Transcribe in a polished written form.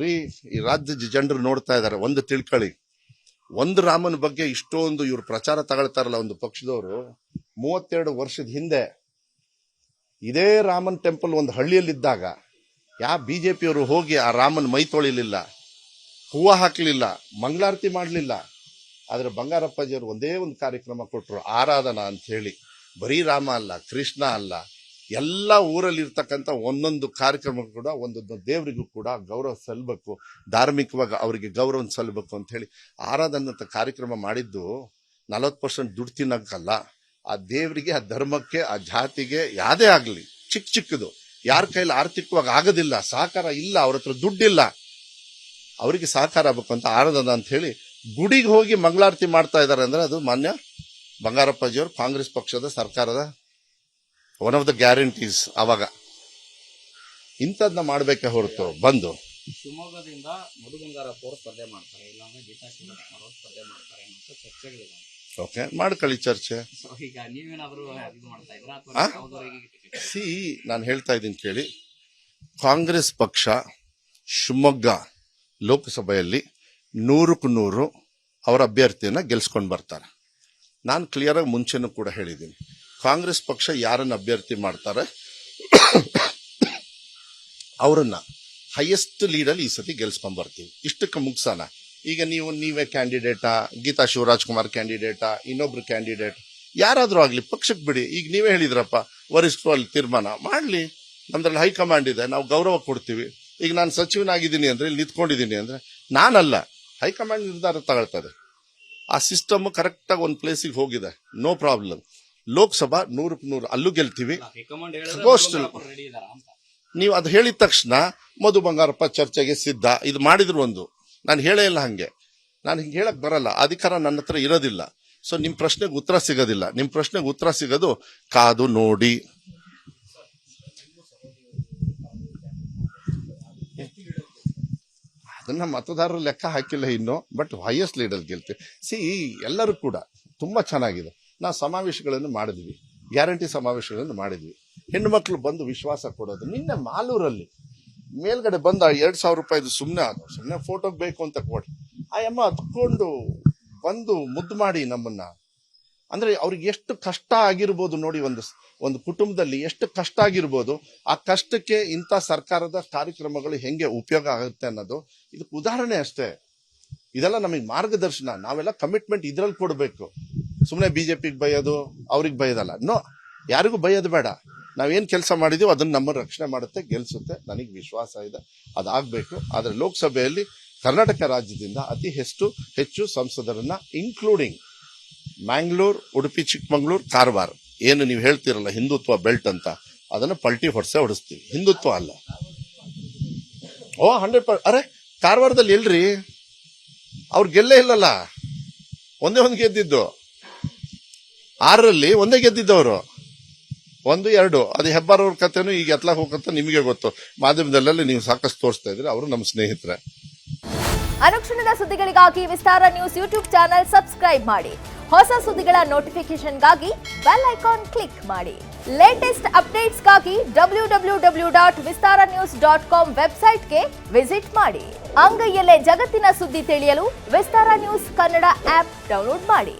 ರೀ, ಈ ರಾಜ್ಯದ ಜನರು ನೋಡ್ತಾ ಇದ್ದಾರೆ, ಒಂದು ತಿಳ್ಕೊಳ್ಳಿ, ಒಂದು ರಾಮನ ಬಗ್ಗೆ ಇಷ್ಟೊಂದು ಇವ್ರು ಪ್ರಚಾರ ತಗೊಳ್ತಾರಲ್ಲ ಒಂದು ಪಕ್ಷದವರು. 32 ವರ್ಷದ ಹಿಂದೆ ಇದೇ ರಾಮನ್ ಟೆಂಪಲ್ ಒಂದು ಹಳ್ಳಿಯಲ್ಲಿದ್ದಾಗ ಬಿಜೆಪಿಯವರು ಹೋಗಿ ಆ ರಾಮನ್ ಮೈ ತೊಳಿಲಿಲ್ಲ, ಹೂವು ಹಾಕಲಿಲ್ಲ, ಮಂಗಳಾರತಿ ಮಾಡಲಿಲ್ಲ. ಆದ್ರೆ ಬಂಗಾರಪ್ಪಾಜಿಯವರು ಒಂದೇ ಒಂದು ಕಾರ್ಯಕ್ರಮ ಕೊಟ್ಟರು, ಆರಾಧನಾ ಅಂತ ಹೇಳಿ. ಬರೀ ರಾಮ ಅಲ್ಲ, ಕೃಷ್ಣ ಅಲ್ಲ, ಎಲ್ಲ ಊರಲ್ಲಿ ಇರ್ತಕ್ಕಂಥ ಒಂದೊಂದು ಕಾರ್ಯಕ್ರಮ ಕೂಡ ಒಂದೊಂದು ದೇವರಿಗೂ ಕೂಡ ಗೌರವ ಸಲ್ಲಬೇಕು, ಧಾರ್ಮಿಕವಾಗಿ ಅವರಿಗೆ ಗೌರವ ಸಲ್ಲಬೇಕು ಅಂತ ಹೇಳಿ ಆರಾಧನೆ ಅಂತ ಕಾರ್ಯಕ್ರಮ ಮಾಡಿದ್ದು 40% ದುಡ್ಡು ತಿನ್ನಕ್ಕಲ್ಲ, ಆ ದೇವರಿಗೆ, ಆ ಧರ್ಮಕ್ಕೆ, ಆ ಜಾತಿಗೆ ಯಾವುದೇ ಆಗಲಿ, ಚಿಕ್ಕದು ಯಾರ ಕೈಲಿ ಆರ್ಥಿಕವಾಗಿ ಆಗೋದಿಲ್ಲ, ಸಹಕಾರ ಇಲ್ಲ, ಅವ್ರ ಹತ್ರ ದುಡ್ಡಿಲ್ಲ, ಅವರಿಗೆ ಸಹಕಾರ ಆಗಬೇಕು ಅಂತ ಆರಾಧನಾ ಅಂತ ಹೇಳಿ ಗುಡಿಗೆ ಹೋಗಿ ಮಂಗಳಾರತಿ ಮಾಡ್ತಾ ಇದ್ದಾರೆ. ಅಂದ್ರೆ ಅದು ಮಾನ್ಯ ಬಂಗಾರಪ್ಪಾಜಿಯವರು ಕಾಂಗ್ರೆಸ್ ಪಕ್ಷದ ಸರ್ಕಾರದ ಒನ್ ಆಫ್ ದ ಗ್ಯಾರಂಟೀಸ್. ಅವಾಗ ಇಂಥದ್ನ ಮಾಡ್ಬೇಕೆ ಹೊರತು ಬಂದು ಶಿವಮೊಗ್ಗದಿಂದ ಮಧು ಬಂಗಾರಪ್ಪ ಅವರು ಸ್ಪರ್ಧೆ ಮಾಡ್ತಾರೆ, ಇಲ್ಲಾಂದ್ರೆ ಗೀತಾ ಶಿವರಾಜ್ ಅವರು ಸ್ಪರ್ಧೆ ಮಾಡ್ತಾರೆ ಅನ್ನೋ ಚರ್ಚೆಗಳಿದೆ. ಓಕೆ, ಮಾಡ್ಕೊಳ್ಳಿ ಚರ್ಚೆ. ಈಗ ನೀವೇನಾದ್ರೂ ಇದು ಮಾಡ್ತಾ ಇದ್ರಾ? ನಾನು ಹೇಳ್ತಾ ಇದ್ದೀನಿ ಕೇಳಿ, ಕಾಂಗ್ರೆಸ್ ಪಕ್ಷ ಶಿವಮೊಗ್ಗ ಲೋಕಸಭೆಯಲ್ಲಿ 100% ಅವರ ಅಭ್ಯರ್ಥಿಯನ್ನ ಗೆಲ್ಸ್ಕೊಂಡು ಬರ್ತಾರೆ. ನಾನು ಕ್ಲಿಯರ್ ಆಗಿ ಮುಂಚೆನೂ ಕೂಡ ಹೇಳಿದ್ದೀನಿ, ಕಾಂಗ್ರೆಸ್ ಪಕ್ಷ ಯಾರನ್ನ ಅಭ್ಯರ್ಥಿ ಮಾಡ್ತಾರೆ ಅವರನ್ನ ಹೈಯೆಸ್ಟ್ ಲೀಡಲ್ಲಿ ಈ ಸತಿ ಗೆಲ್ಸ್ಕೊಂಡ್ ಬರ್ತೀವಿ. ಇಷ್ಟಕ್ಕೆ ಮುಗ್ಸೋಣ. ಈಗ ನೀವೇ ಕ್ಯಾಂಡಿಡೇಟಾ, ಗೀತಾ ಶಿವರಾಜ್ ಕುಮಾರ್ ಕ್ಯಾಂಡಿಡೇಟಾ, ಇನ್ನೊಬ್ರು ಕ್ಯಾಂಡಿಡೇಟ್ ಯಾರಾದ್ರೂ ಆಗ್ಲಿ, ಪಕ್ಷಕ್ಕೆ ಬಿಡಿ. ಈಗ ನೀವೇ ಹೇಳಿದ್ರಪ್ಪ, ವರಿಷ್ಠರು ಅಲ್ಲಿ ತೀರ್ಮಾನ ಮಾಡ್ಲಿ, ನಮ್ದ್ರಲ್ಲಿ ಹೈಕಮಾಂಡ್ ಇದೆ, ನಾವು ಗೌರವ ಕೊಡ್ತೀವಿ. ಈಗ ನಾನು ಸಚಿವನಾಗಿದ್ದೀನಿ ಅಂದ್ರೆ, ಇಲ್ಲಿ ನಿಂತ್ಕೊಂಡಿದ್ದೀನಿ ಅಂದ್ರೆ ನಾನಲ್ಲ, ಹೈಕಮಾಂಡ್ ನಿರ್ಧಾರ ತಗೊಳ್ತದೆ. ಆ ಸಿಸ್ಟಮ್ ಕರೆಕ್ಟಾಗಿ ಒಂದು ಪ್ಲೇಸಿಗೆ ಹೋಗಿದೆ, ನೋ ಪ್ರಾಬ್ಲಮ್. ಲೋಕಸಭಾ 100% ಅಲ್ಲೂ ಗೆಲ್ತೀವಿ. ನೀವು ಅದು ಹೇಳಿದ ತಕ್ಷಣ ಮಧು ಬಂಗಾರಪ್ಪ ಚರ್ಚೆಗೆ ಸಿದ್ಧ, ಇದು ಮಾಡಿದ್ರು ಒಂದು. ನಾನು ಹೇಳೇ ಇಲ್ಲ ಹಂಗೆ, ನಾನು ಹಿಂಗೆ ಹೇಳಕ್ ಬರಲ್ಲ, ಅಧಿಕಾರ ನನ್ನ ಹತ್ರ ಇರೋದಿಲ್ಲ. ಸೊ ನಿಮ್ ಪ್ರಶ್ನೆಗೆ ಉತ್ತರ ಸಿಗೋದಿಲ್ಲ. ನಿಮ್ ಪ್ರಶ್ನೆಗೆ ಉತ್ತರ ಸಿಗೋದು ಕಾದು ನೋಡಿ. ಅದನ್ನ ಮತದಾರರು ಲೆಕ್ಕ ಹಾಕಿಲ್ಲ ಇನ್ನು, ಬಟ್ ಹೈಯೆಸ್ಟ್ ಲೀಡರ್ ಗೆಲ್ತೀವಿ. ಎಲ್ಲರೂ ಕೂಡ ತುಂಬಾ ಚೆನ್ನಾಗಿದೆ. ನಾವು ಸಮಾವೇಶಗಳನ್ನು ಮಾಡಿದ್ವಿ, ಗ್ಯಾರಂಟಿ ಸಮಾವೇಶಗಳನ್ನು ಮಾಡಿದ್ವಿ. ಹೆಣ್ಣು ಮಕ್ಕಳು ಬಂದು ವಿಶ್ವಾಸ ಕೊಡೋದು. ನಿನ್ನೆ ಮಾಲೂರಲ್ಲಿ ಮೇಲ್ಗಡೆ ಬಂದ 2,000 ರೂಪಾಯಿದು ಸುಮ್ಮನೆ ಫೋಟೋಗೆ ಬೇಕು ಅಂತ ಕೊಡಿ, ಆ ಅಮ್ಮ ಹತ್ಕೊಂಡು ಬಂದು ಮುದ್ದು ಮಾಡಿ ನಮ್ಮನ್ನ. ಅಂದ್ರೆ ಅವ್ರಿಗೆ ಎಷ್ಟು ಕಷ್ಟ ಆಗಿರ್ಬೋದು ನೋಡಿ, ಒಂದು ಕುಟುಂಬದಲ್ಲಿ ಎಷ್ಟು ಕಷ್ಟ ಆಗಿರ್ಬೋದು. ಆ ಕಷ್ಟಕ್ಕೆ ಇಂಥ ಸರ್ಕಾರದ ಕಾರ್ಯಕ್ರಮಗಳು ಹೆಂಗೆ ಉಪಯೋಗ ಆಗುತ್ತೆ ಅನ್ನೋದು ಇದಕ್ಕೆ ಉದಾಹರಣೆ ಅಷ್ಟೇ. ಇದೆಲ್ಲ ನಮಗೆ ಮಾರ್ಗದರ್ಶನ. ನಾವೆಲ್ಲ ಕಮಿಟ್ಮೆಂಟ್ ಇದ್ರಲ್ಲಿ ಕೊಡಬೇಕು. ಸುಮ್ಮನೆ ಬಿಜೆಪಿಗೆ ಬೈಯೋದು, ಅವ್ರಿಗೆ ಬೈಯೋದಲ್ಲ. ಯಾರಿಗೂ ಬೈಯೋದು ಬೇಡ. ನಾವೇನ್ ಕೆಲಸ ಮಾಡಿದೀವಿ ಅದನ್ನ ನಮ್ಮ ರಕ್ಷಣೆ ಮಾಡುತ್ತೆ, ಗೆಲ್ಸುತ್ತೆ. ನನಗೆ ವಿಶ್ವಾಸ ಇದೆ ಅದಾಗಬೇಕು. ಆದ್ರೆ ಲೋಕಸಭೆಯಲ್ಲಿ ಕರ್ನಾಟಕ ರಾಜ್ಯದಿಂದ ಅತಿ ಹೆಚ್ಚು ಸಂಸದರನ್ನ, ಇನ್ಕ್ಲೂಡಿಂಗ್ ಮ್ಯಾಂಗ್ಳೂರ್, ಉಡುಪಿ, ಚಿಕ್ಕಮಂಗ್ಳೂರು, ಕಾರವಾರ, ಏನು ನೀವು ಹೇಳ್ತಿರಲ್ಲ ಹಿಂದುತ್ವ ಬೆಲ್ಟ್ ಅಂತ, ಅದನ್ನ ಪಲ್ಟಿ ಹೊಡಿಸ್ತೀವಿ. ಹಿಂದುತ್ವ ಅಲ್ಲ. 100%. ಅರೆ ಕಾರವಾರದಲ್ಲಿ ಎಲ್ರಿ ಅವ್ರು ಗೆಲ್ಲೇ ಇಲ್ಲಲ್ಲ, ಒಂದೇ ಗೆದ್ದಿದ್ದು. 6ರಲ್ಲಿ ಒಂದೇ ಗೆದ್ದಿದ್ದವರು, 1, 2. ಅದು ಹೆಬ್ಬಾರವ್ರ ಕಥೆನೂ ಈಗ ಎತ್ಲಾಕ್ ಹೋಗಂತ ನಿಮಗೆ ಗೊತ್ತು. ಮಾಧ್ಯಮದಲ್ಲೆಲ್ಲ ನೀವು ಸಾಕಷ್ಟು ತೋರಿಸ್ತಾ ಇದ್ರಿ, ಅವರು ನಮ್ಮ ಸ್ನೇಹಿತರೆ. ಅನುಕ್ಷಣದ ಸುದ್ದಿಗಳಿಗಾಗಿ ವಿಸ್ತಾರ ನ್ಯೂಸ್ ಯೂಟ್ಯೂಬ್ ಚಾನೆಲ್ ಸಬ್ಸ್ಕ್ರೈಬ್ ಮಾಡಿ. ಹೊಸ ಸುದ್ದಿಗಳ ನೋಟಿಫಿಕೇಶನ್ಗಾಗಿ ಬೆಲ್ ಐಕಾನ್ ಕ್ಲಿಕ್ ಮಾಡಿ. ಲೇಟೆಸ್ಟ್ ಅಪ್ಡೇಟ್ಸ್ಗಾಗಿ www.vistaranews.com ವೆಬ್ಸೈಟ್ಗೆ ವಿಸಿಟ್ ಮಾಡಿ. ಅಂಗೈಯಲ್ಲೇ ಜಗತ್ತಿನ ಸುದ್ದಿ ತಿಳಿಯಲು ವಿಸ್ತಾರ ನ್ಯೂಸ್ ಕನ್ನಡ ಆಪ್ ಡೌನ್ಲೋಡ್ ಮಾಡಿ.